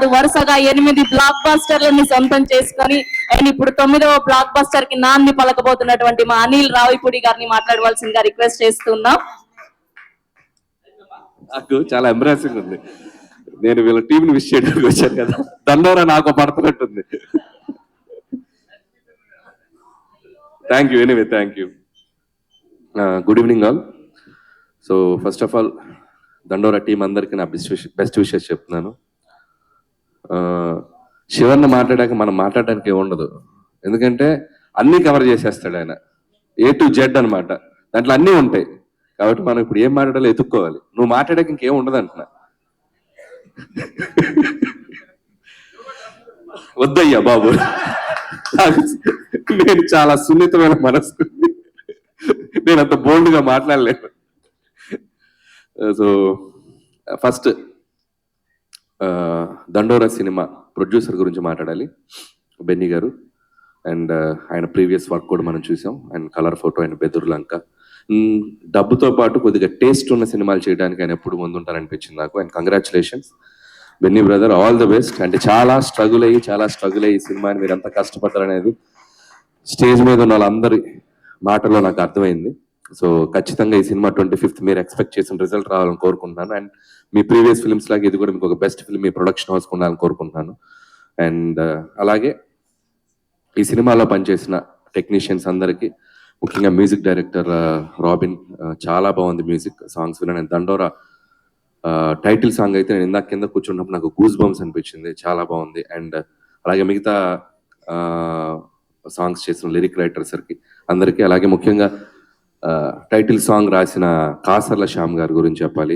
కాదు వరుసగా 8 బ్లాక్ బస్టర్లని సొంతం చేసుకొని అండ్ ఇప్పుడు 9వ బ్లాక్ బస్టర్ కి నాంది పలకబోతున్నటువంటి మా అనిల్ రావిపూడి గారిని మాట్లాడవలసిందిగా రిక్వెస్ట్ చేస్తున్నాం. నాకు చాలా ఎంబ్రాసింగ్ ఉంది. నేను వీళ్ళ టీంని విష్ చేయడానికి వచ్చాను కదా, దండోరా నాకు పడుతున్నట్టుంది. Thank you, anyway thank you. Good evening all. So first of all Dandora team అందరికీ నా బెస్ట్ విషెస్ చెప్తున్నాను. శివన్న మాట్లాడాక మనం మాట్లాడడానికి ఏముండదు, ఎందుకంటే అన్నీ కవర్ చేసేస్తాడు ఆయన, A to Z అనమాట. దాంట్లో అన్నీ ఉంటాయి కాబట్టి మనం ఇప్పుడు ఏం మాట్లాడాలో ఎత్తుక్కోవాలి. నువ్వు మాట్లాడాక ఇంకేం ఉండదు అంటున్నా. వద్దయ్యా బాబు, నేను చాలా సున్నితమైన మనసు, నేను అంత బోల్డ్గా మాట్లాడలేను. సో ఫస్ట్ దండోరా సినిమా ప్రొడ్యూసర్ గురించి మాట్లాడాలి, బెన్నీ గారు. అండ్ ఆయన ప్రీవియస్ వర్క్ కూడా మనం చూసాం. And colour photo and Bedurulanka. డబ్బుతో పాటు కొద్దిగా టేస్ట్ ఉన్న సినిమాలు చేయడానికి ఆయన ఎప్పుడు ముందుంటారనిపించింది నాకు. And congratulations Benny brother, all the best. అంటే చాలా స్ట్రగుల్ అయ్యి ఈ సినిమాని మీరు ఎంత కష్టపడ్డారనేది స్టేజ్ మీద ఉన్న వాళ్ళందరి మాటల్లో నాకు అర్థమైంది. సో ఖచ్చితంగా ఈ సినిమా 25th మీరు ఎక్స్పెక్ట్ చేసిన రిజల్ట్ రావాలని కోరుకుంటున్నాను. అండ్ మీ ప్రీవియస్ ఫిల్మ్స్ లాగా ఇది కూడా మీకు ఒక బెస్ట్ ఫిల్మ్ మీ ప్రొడక్షన్ హౌస్ ఉండాలని కోరుకుంటున్నాను. అండ్ అలాగే ఈ సినిమాలో పనిచేసిన టెక్నీషియన్స్ అందరికీ, ముఖ్యంగా మ్యూజిక్ డైరెక్టర్ రాబిన్, చాలా బాగుంది మ్యూజిక్, సాంగ్స్ విన్నాను. దండోరా టైటిల్ సాంగ్ అయితే నేను ఇందాక కింద కూర్చున్నప్పుడు నాకు గూస్ బంప్స్ అనిపించింది, చాలా బాగుంది. అండ్ అలాగే మిగతా సాంగ్స్ చేసిన లిరిక్ రైటర్స్కి అందరికీ, అలాగే ముఖ్యంగా టైటిల్ సాంగ్ రాసిన కాసర్ల శ్యామ్ గారి గురించి చెప్పాలి.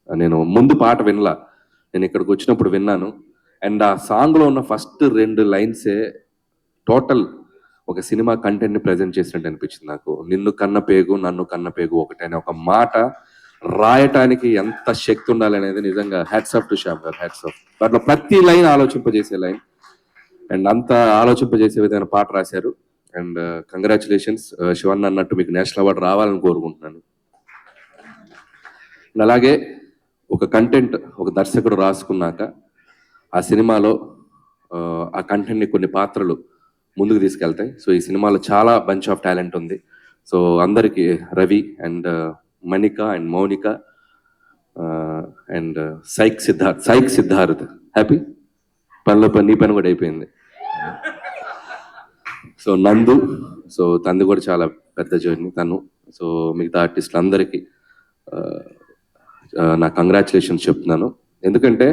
నేను ముందు పాట వినలా, నేను ఇక్కడికి వచ్చినప్పుడు విన్నాను. అండ్ ఆ సాంగ్లో ఉన్న ఫస్ట్ 2 లైన్సే టోటల్ ఒక సినిమా కంటెంట్ని ప్రజెంట్ చేసినట్టు అనిపించింది నాకు. నిన్ను కన్న పేగు నన్ను కన్న పేగు ఒకటే అనే ఒక మాట రాయటానికి ఎంత శక్తి ఉండాలనేది నిజంగా హ్యాట్స్ ఆఫ్ టు శ్యామ్ గారు, హ్యాట్స్ ఆఫ్. దాంట్లో ప్రతి లైన్ ఆలోచింపజేసే లైన్, అండ్ అంత ఆలోచింపజేసే విధమైన పాట రాశారు. అండ్ కంగ్రాచులేషన్స్ శివన్న, అన్నట్టు మీకు నేషనల్ అవార్డు రావాలని కోరుకుంటున్నాను. అలాగే ఒక కంటెంట్ ఒక దర్శకుడు రాసుకున్నాక ఆ సినిమాలో ఆ కంటెంట్ని కొన్ని పాత్రలు ముందుకు తీసుకెళ్తాయి. సో ఈ సినిమాలో చాలా బంచ్ ఆఫ్ టాలెంట్ ఉంది. సో అందరికీ Ravi and Manika and Mounika and psych Siddharth happy పనిలో నీ పని కూడా అయిపోయింది. సో నందు, సో తనది కూడా చాలా పెద్ద జర్నీ తను. సో మిగతా ఆర్టిస్టులు అందరికీ నా కంగ్రాచులేషన్స్ చెప్తున్నాను. ఎందుకంటే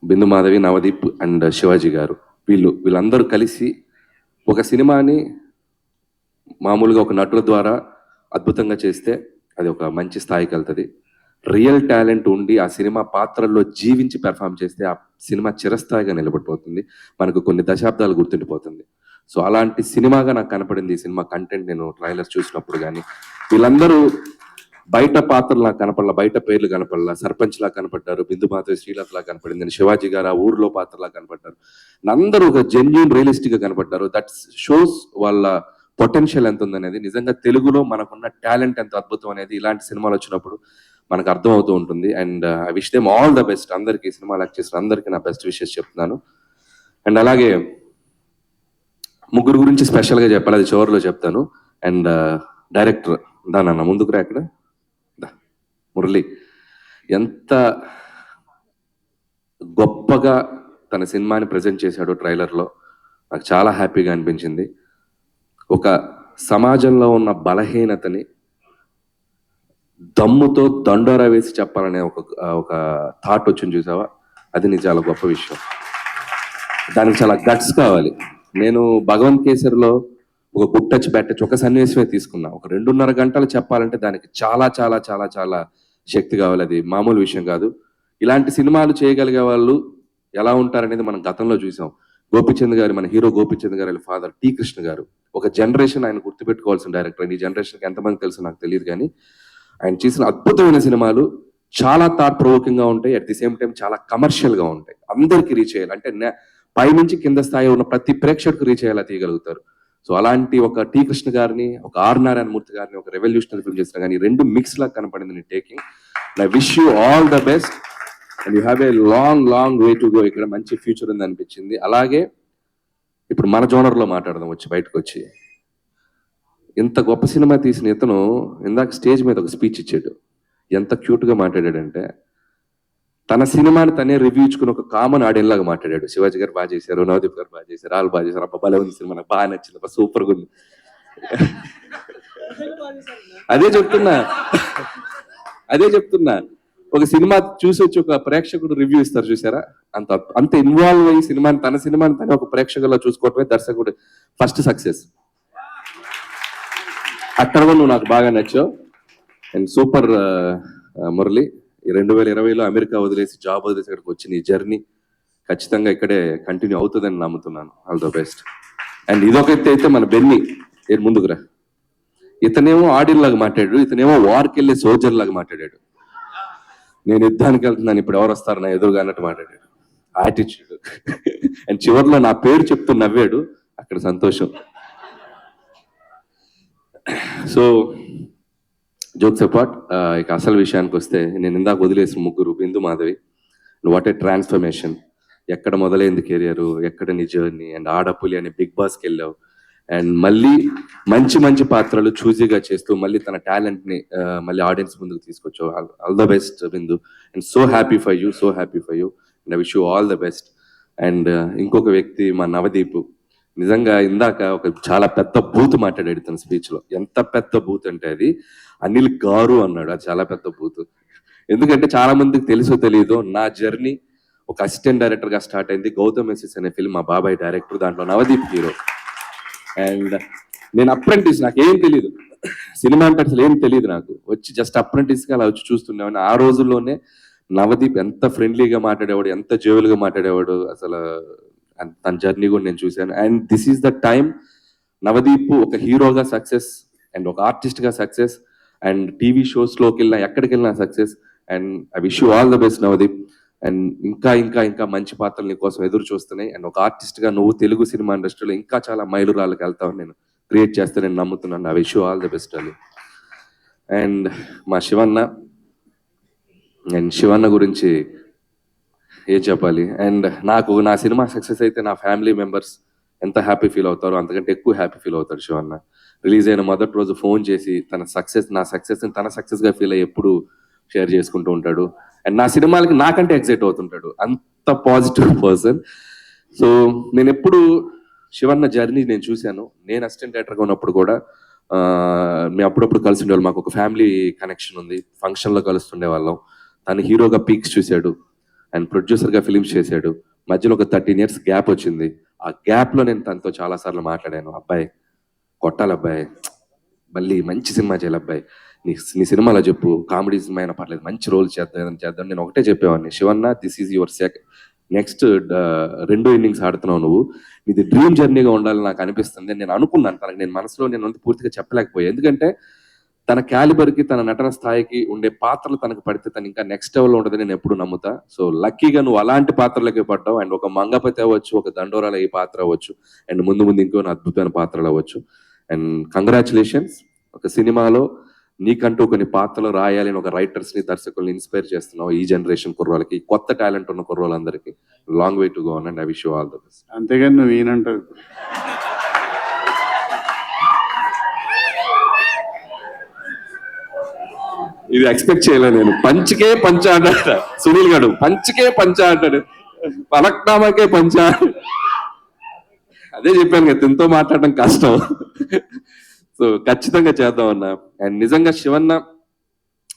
బిందు మాధవి, నవదీప్ అండ్ శివాజీ గారు వీళ్ళందరూ కలిసి ఒక సినిమాని మామూలుగా ఒక నటుల ద్వారా అద్భుతంగా చేస్తే అది ఒక మంచి స్థాయికి వెళ్తుంది. రియల్ టాలెంట్ ఉండి ఆ సినిమా పాత్రల్లో జీవించి పెర్ఫామ్ చేస్తే ఆ సినిమా చిరస్థాయిగా నిలబడిపోతుంది, మనకు కొన్ని దశాబ్దాలు గుర్తుండిపోతుంది. సో అలాంటి సినిమాగా నాకు కనపడింది ఈ సినిమా కంటెంట్. నేను ట్రైలర్స్ చూసినప్పుడు కానీ వీళ్ళందరూ బయట పాత్రలు నాకు కనపడలా, బయట పేర్లు కనపడలా. సర్పంచ్ లా కనపడ్డారు, బిందు మాధవి శ్రీలతలా కనపడింది, నేను శివాజీ గారు ఆ ఊర్లో పాత్రలా కనపడ్డారు. అందరూ ఒక జెన్యూన్ రియలిస్టిక్ గా కనపడ్డారు. దట్ షోస్ వాళ్ళ పొటెన్షియల్ ఎంత ఉందనేది, నిజంగా తెలుగులో మనకున్న టాలెంట్ ఎంత అద్భుతం అనేది ఇలాంటి సినిమాలు వచ్చినప్పుడు మనకు అర్థం అవుతూ ఉంటుంది. And I wish them all the best. అందరికీ సినిమా యాక్ట్ చేసిన అందరికీ నా బెస్ట్ విషెస్ చెప్తున్నాను. అండ్ అలాగే ముగ్గురు గురించి స్పెషల్గా చెప్పాలి, అది చివరిలో చెప్తాను. అండ్ డైరెక్టర్ దానన్న ముందుకు రా, ఇక్కడ మురళి ఎంత గొప్పగా తన సినిమాని ప్రజెంట్ చేశాడో ట్రైలర్లో, నాకు చాలా హ్యాపీగా అనిపించింది. ఒక సమాజంలో ఉన్న బలహీనతని దమ్ముతో దండోరా వేసి చెప్పాలనే ఒక థాట్ వచ్చింది చూసావా, అది నీ చాలా గొప్ప విషయం. దానికి చాలా గట్స్ కావాలి. నేను భగవంత్ కేసరిలో ఒక గుడ్ టచ్ బ్యాడ్ టచ్ ఒక సన్నివేశమే తీసుకున్నా. ఒక 2.5 గంటలు చెప్పాలంటే దానికి చాలా చాలా చాలా చాలా శక్తి కావాలి, అది మామూలు విషయం కాదు. ఇలాంటి సినిమాలు చేయగలిగే వాళ్ళు ఎలా ఉంటారనేది మనం గతంలో చూసాం. గోపిచంద్ గారు, మన హీరో గోపిచంద్ గారు వాళ్ళ ఫాదర్ టి కృష్ణ గారు, ఒక జనరేషన్ ఆయన గుర్తుపెట్టుకోవాల్సిన డైరెక్టర్. ఈ జనరేషన్కి ఎంతమంది తెలుసు నాకు తెలియదు, కానీ ఆయన చేసిన అద్భుతమైన సినిమాలు చాలా థాట్ ప్రొవోకింగ్ గా ఉంటాయి, అట్ ది సేమ్ టైం చాలా కమర్షియల్ గా ఉంటాయి. అందరికీ రీచ్ చేయాలి అంటే పైనుంచి కింద స్థాయి ఉన్న ప్రతి ప్రేక్షకుడికి రీచ్ అయ్యేలా తీయగలుగుతారు. సో అలాంటి ఒక టి కృష్ణ గారిని, ఒక ఆర్ నారాయణమూర్తి గారిని ఒక రెవల్యూషనరీ ఫిల్మ్ చేసిన కానీ 2 మిక్స్ లాగా కనపడింది నీ taking. I wish you all the best. And you have a long way to go. ఇక్కడ మంచి ఫ్యూచర్ ఉంది అనిపించింది. అలాగే ఇప్పుడు మన జోనర్లో మాట్లాడదాం వచ్చి బయటకు వచ్చి. ఇంత గొప్ప సినిమా తీసిన ఇతను ఇందాక స్టేజ్ మీద ఒక స్పీచ్ ఇచ్చాడు. ఎంత క్యూట్గా మాట్లాడాడంటే తన సినిమాని తనే రివ్యూ ఇచ్చుకుని ఒక కామన్ ఆడియన్ లాగా మాట్లాడాడు. శివాజీ గారు బాగా చేశారు, నవదీప్ గారు బాగా చేశారు, వాళ్ళు బాగా చేశారు, అబ్బా భలే ఉంది సినిమా, నాకు బాగా నచ్చింది, అబ్బా సూపర్గా ఉంది. అదే చెప్తున్నా ఒక సినిమా చూసి వచ్చి ఒక ప్రేక్షకుడు రివ్యూ ఇస్తారు చూసారా, అంత ఇన్వాల్వ్ అయ్యి తన సినిమాని తనే ఒక ప్రేక్షకుల్లో చూసుకోవటమే దర్శకుడు ఫస్ట్ సక్సెస్. అక్కడ కూడా నువ్వు నాకు బాగా నచ్చావు. అండ్ సూపర్ మురళి, 2020లో అమెరికా వదిలేసి జాబ్ వదిలేసి ఇక్కడికి వచ్చి నీ జర్నీ ఖచ్చితంగా ఇక్కడే కంటిన్యూ అవుతుందని నమ్ముతున్నాను. All the best. అండ్ ఇదొకైతే అయితే మన బెన్నీ ముందుకురా. ఇతనేమో ఆడియన్ లాగా మాట్లాడాడు, ఇతనేమో వార్కి వెళ్ళే సోల్జర్ లాగా మాట్లాడాడు. నేను యుద్ధానికి వెళ్తున్నాను, ఇప్పుడు ఎవరు వస్తారు నా ఎదురుగా అన్నట్టు మాట్లాడాడు. యాటిట్యూడ్. అండ్ చివరిలో నా పేరు చెప్తూ నవ్వాడు, అక్కడ సంతోషం. సో జోక్స్ అపార్ట్, ఇక అసలు విషయానికి వస్తే నేను ఇందాక వదిలేసిన ముగ్గురు, బిందు మాధవి, వాట్ ఏ ట్రాన్స్ఫర్మేషన్. ఎక్కడ మొదలైంది కెరియర్, ఎక్కడ నీ జర్నీ. అండ్ ఆడపులి అనే బిగ్ బాస్కి వెళ్ళావు. అండ్ మళ్ళీ మంచి పాత్రలు చూజీగా చేస్తూ మళ్ళీ తన టాలెంట్ని మళ్ళీ ఆడియన్స్ ముందుకు తీసుకొచ్చావు. All the best Bindu. And so happy for you and I wish you all the best. And ఇంకొక వ్యక్తి మా నవదీప్, నిజంగా ఇందాక ఒక చాలా పెద్ద బూత్ మాట్లాడాడు తన స్పీచ్లో. ఎంత పెద్ద బూత్ అంటే అది అనిల్ గారు అన్నాడు, అది చాలా పెద్ద బూత్. ఎందుకంటే చాలా మందికి తెలుసో తెలియదో నా జర్నీ ఒక అసిస్టెంట్ డైరెక్టర్గా స్టార్ట్ అయింది. గౌతమ్ ఎస్ఎస్ అనే ఫిల్మ్ మా బాబాయ్ డైరెక్టర్, దాంట్లో నవదీప్ హీరో. అండ్ నేను అప్రెంటిస్, నాకేం తెలియదు, సినిమా అంటే అసలు ఏం తెలియదు నాకు. వచ్చి జస్ట్ అప్రెంటిస్గా అలా వచ్చి చూస్తుండేవాడిని. ఆ రోజుల్లోనే నవదీప్ ఎంత ఫ్రెండ్లీగా మాట్లాడేవాడు, ఎంత జోవెల్గా మాట్లాడేవాడు, అసలు తన జర్నీ కూడా నేను చూశాను. And this is the time Navdeep ఒక హీరోగా సక్సెస్ అండ్ ఒక ఆర్టిస్ట్గా సక్సెస్ అండ్ టీవీ షోస్లోకి వెళ్ళినా ఎక్కడికి వెళ్ళినా success. And I wish you all the best Navdeep. And ఇంకా మంచి పాత్రలు నీ కోసం ఎదురు చూస్తున్నాయి. అండ్ ఒక ఆర్టిస్ట్గా నువ్వు తెలుగు సినిమా ఇండస్ట్రీలో ఇంకా చాలా మైలురాళ్ళకి వెళ్తావు, నేను క్రియేట్ చేస్తే నేను నమ్ముతున్నాను. I wish you all the best అని. అండ్ మా శివన్న గురించి ఏం చెప్పాలి. అండ్ నాకు నా సినిమా సక్సెస్ అయితే నా ఫ్యామిలీ మెంబర్స్ ఎంత హ్యాపీ ఫీల్ అవుతారో అంతకంటే ఎక్కువ హ్యాపీ ఫీల్ అవుతాడు శివన్న. రిలీజ్ అయిన మొదటి రోజు ఫోన్ చేసి నా సక్సెస్ని తన సక్సెస్గా ఫీల్ అయ్యి ఎప్పుడు షేర్ చేసుకుంటూ ఉంటాడు. అండ్ నా సినిమాలకి నాకంటే ఎక్సైట్ అవుతుంటాడు, అంత పాజిటివ్ పర్సన్. సో నేను ఎప్పుడు శివన్న జర్నీ నేను చూశాను. నేను అసిస్టెంట్ డైరెక్టర్గా ఉన్నప్పుడు కూడా మేము అప్పుడప్పుడు కలిసి ఉండేవాళ్ళం. మాకు ఒక ఫ్యామిలీ కనెక్షన్ ఉంది, ఫంక్షన్లో కలుస్తుండే వాళ్ళం. తను హీరోగా పీక్స్ చూశాడు అండ్ ప్రొడ్యూసర్గా ఫిలిమ్స్ చేశాడు. మధ్యలో ఒక 13 years గ్యాప్ వచ్చింది. ఆ గ్యాప్లో నేను తనతో చాలాసార్లు మాట్లాడాను, అబ్బాయి కొట్టాలి అబ్బాయి, మళ్ళీ మంచి సినిమా చేయాలి అబ్బాయి, నీ సినిమాలో చెప్పు, కామెడీ సినిమా అయినా పర్లేదు, మంచి రోల్ చేద్దాం. నేను ఒకటే చెప్పేవాడిని, Shivanna this is your next 2 innings ఆడుతున్నావు నువ్వు, ఇది డ్రీమ్ జర్నీగా ఉండాలని నాకు అనిపిస్తుంది. నేను అనుకున్నాను తనకు, నేను మనసులో నేను పూర్తిగా చెప్పలేకపోయాను. ఎందుకంటే తన క్యాలిబర్కి, తన నటన స్థాయికి ఉండే పాత్రలు తనకు పడితే తను ఇంకా నెక్స్ట్ లెవెల్లో ఉండదని నేను ఎప్పుడు నమ్ముతా. సో లక్కీగా నువ్వు అలాంటి పాత్రలకి పడ్డావు. అండ్ ఒక మంగపతి అవ్వచ్చు, ఒక దండోరాల ఈ పాత్ర అవ్వచ్చు, అండ్ ముందు ఇంకో అద్భుతమైన పాత్రలు అవ్వచ్చు. అండ్ కంగ్రాచులేషన్స్, ఒక సినిమాలో నీకంటూ కొన్ని పాత్రలు రాయాలని ఒక రైటర్స్ని, దర్శకుల్ని ఇన్స్పైర్ చేస్తున్నావు. ఈ జనరేషన్ కుర్రోళ్ళకి, కొత్త టాలెంట్ ఉన్న కుర్రోళ్ళందరికీ long way to go and I wish you all the best. అంతేగాని నువ్వు ఈయనంటావు. ఇది ఎక్స్పెక్ట్ చేయలేదు నేను. పంచకే పంచ అంటాడు సునీల్ గారు, పంచకే పంచ అంటాడు, పలక్నామాకే పంచ. అదే చెప్పాను కదా, తింతో మాట్లాడడం కష్టం. సో ఖచ్చితంగా చేద్దాం అన్న. అండ్ నిజంగా శివన్న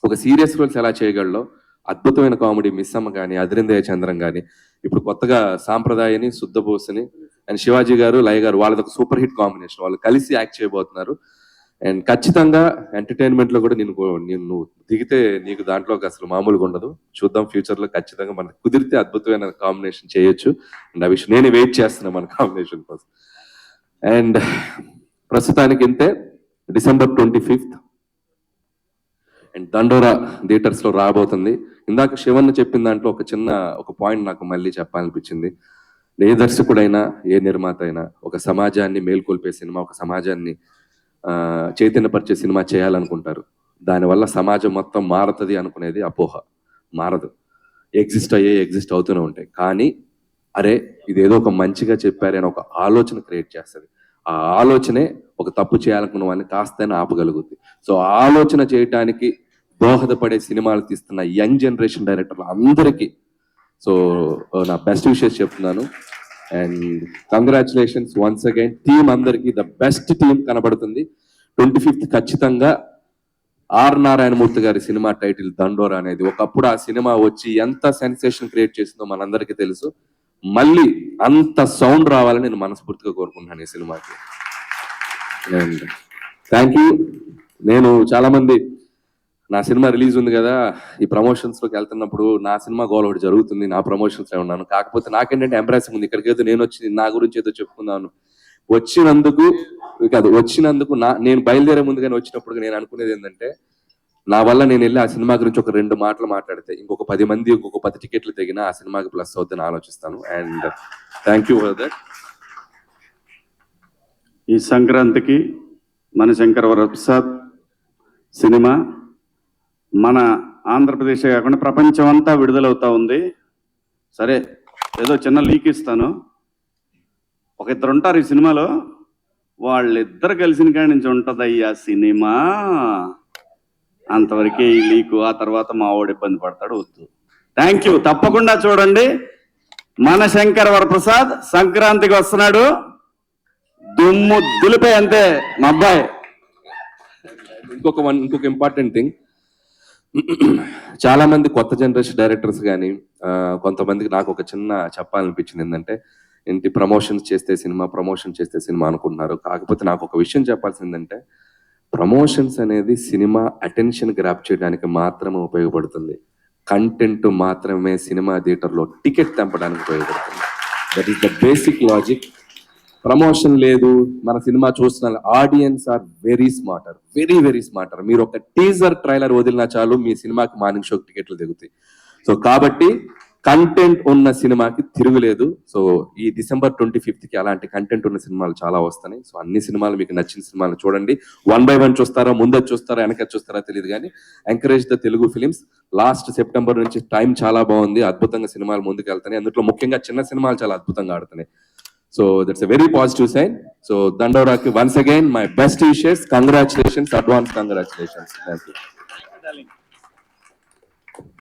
ఒక సీరియస్ రోల్స్ ఎలా చేయగలడో, అద్భుతమైన కామెడీ మిస్సమ్మ కానీ, అదిరిందయ చంద్రం కానీ, ఇప్పుడు కొత్తగా సాంప్రదాయని, శుద్ధబోసుని అండ్ శివాజీ గారు, లయ గారు, వాళ్ళది ఒక సూపర్ హిట్ కాంబినేషన్. వాళ్ళు కలిసి యాక్ట్ చేయబోతున్నారు. అండ్ ఖచ్చితంగా ఎంటర్టైన్మెంట్లో కూడా నిన్ను దిగితే నీకు దాంట్లోకి అసలు మామూలుగా ఉండదు. చూద్దాం ఫ్యూచర్లో ఖచ్చితంగా మనకు కుదిరితే అద్భుతమైన కాంబినేషన్ చేయొచ్చు. అండ్ ఆ విషయం నేను వెయిట్ చేస్తున్నా మన కాంబినేషన్ కోసం. అండ్ ప్రస్తుతానికి ఇంతే. December 25th అండ్ దండోరా థియేటర్స్లో రాబోతుంది. ఇందాక శివన్న చెప్పిన దాంట్లో ఒక పాయింట్ నాకు మళ్ళీ చెప్పాలనిపించింది. ఏ దర్శకుడైనా, ఏ నిర్మాత అయినా ఒక సమాజాన్ని మేల్కొల్పే సినిమా, ఒక సమాజాన్ని చైతన్యపరిచే సినిమా చేయాలనుకుంటారు. దానివల్ల సమాజం మొత్తం మారుతుంది అనుకునేది అపోహ. మారదు. ఎగ్జిస్ట్ అవుతూనే ఉంటాయి. కానీ అరే ఇదేదో ఒక మంచిగా చెప్పారే అని ఒక ఆలోచన క్రియేట్ చేస్తుంది. ఆ ఆలోచనే ఒక తప్పు చేయాలనుకున్న వాడిని కాస్తైనా ఆపగలుగుతుంది. సో ఆలోచన చేయటానికి దోహదపడే సినిమాలు తీస్తున్న యంగ్ జనరేషన్ డైరెక్టర్లు అందరికీ సో నా బెస్ట్ విషెస్ చెప్తున్నాను. And congratulations once again team అందరికీ. ద బెస్ట్ టీం కనబడుతుంది. 25th ఖచ్చితంగా ఆర్ నారాయణమూర్తి గారి సినిమా టైటిల్ దండోరా అనేది ఒకప్పుడు ఆ సినిమా వచ్చి ఎంత సెన్సేషన్ క్రియేట్ చేసిందో మనందరికీ తెలుసు. మళ్ళీ అంత సౌండ్ రావాలని నేను మనస్ఫూర్తిగా కోరుకుంటున్నాను ఈ సినిమాకి. And thank you. నేను చాలా మంది నా సినిమా రిలీజ్ ఉంది కదా, ఈ ప్రమోషన్స్ లోకి వెళ్తున్నప్పుడు నా సినిమా గోల్ ఒకటి జరుగుతుంది, నా ప్రమోషన్స్ లో ఉన్నాను. కాకపోతే నాకేంటంటే ఎంబ్రాసింగ్ ఉంది, ఇక్కడికి ఏదో నేను వచ్చి నా గురించి ఏదో చెప్పుకున్నాను. వచ్చినందుకు నేను బయలుదేరే ముందుగానే వచ్చినప్పుడు నేను అనుకునేది ఏంటంటే నా వల్ల నేను వెళ్ళి ఆ సినిమా గురించి ఒక 2 మాటలు మాట్లాడితే ఇంకొక 10 మంది ఇంకొక 10 టికెట్లు తెగినా ఆ సినిమాకి ప్లస్ అవుతుందని ఆలోచిస్తాను. And thank you for that. ఈ సంక్రాంతికి మన శంకర వరప్రసాద్ సినిమా మన ఆంధ్రప్రదేశ్ కాకుండా ప్రపంచం అంతా విడుదలవుతా ఉంది. సరే ఏదో చిన్న లీక్ ఇస్తాను. ఒక 2 ఉంటారు ఈ సినిమాలో, వాళ్ళిద్దరు కలిసిన కాడి నుంచి ఉంటుందయ్యా సినిమా. అంతవరకే ఈ లీకు, ఆ తర్వాత మా వాడు ఇబ్బంది పడతాడు. వద్దు. Thank you. తప్పకుండా చూడండి. మన శంకర వరప్రసాద్ సంక్రాంతికి వస్తున్నాడు, దుమ్ము దులిపే అంతే మా అబ్బాయి. ఇంకొక ఇంపార్టెంట్ థింగ్, చాలా మంది కొత్త జనరేషన్ డైరెక్టర్స్ కానీ కొంతమందికి నాకు ఒక చిన్న చెప్పాలనిపించింది ఏంటంటే ఏంటి ప్రమోషన్స్ చేస్తే సినిమా అనుకుంటున్నారు. కాకపోతే నాకు ఒక విషయం చెప్పాల్సింది ఏంటంటే ప్రమోషన్స్ అనేది సినిమా అటెన్షన్ గ్రాప్ చేయడానికి మాత్రమే ఉపయోగపడుతుంది. కంటెంట్ మాత్రమే సినిమా థియేటర్లో టికెట్ తెంపడానికి ఉపయోగపడుతుంది. That is the basic logic. Promotion లేదు, మన సినిమా చూస్తున్న ఆడియన్స్ ఆర్ వెరీ స్మార్టర్. మీరు ఒక టీజర్ ట్రైలర్ వదిలినా చాలు మీ సినిమాకి మార్నింగ్ షోకి టికెట్లు దిగుతాయి. సో కాబట్టి కంటెంట్ ఉన్న సినిమాకి తిరుగులేదు. సో ఈ December 25th అలాంటి కంటెంట్ ఉన్న సినిమాలు చాలా వస్తున్నాయి. సో అన్ని సినిమాలు మీకు నచ్చిన సినిమాలు చూడండి. 1 by 1 చూస్తారా, ముందర చూస్తారా, వెనక చూస్తారా తెలియదు, కానీ encourage the Telugu films. Last September నుంచి టైం చాలా బాగుంది, అద్భుతంగా సినిమాలు ముందుకు వెళ్తాయి. అందులో ముఖ్యంగా చిన్న సినిమాలు చాలా అద్భుతంగా ఆడుతున్నాయి. So that's a very positive sign. So Dandoraki, once again, my best wishes, congratulations, advance congratulations. Thank you.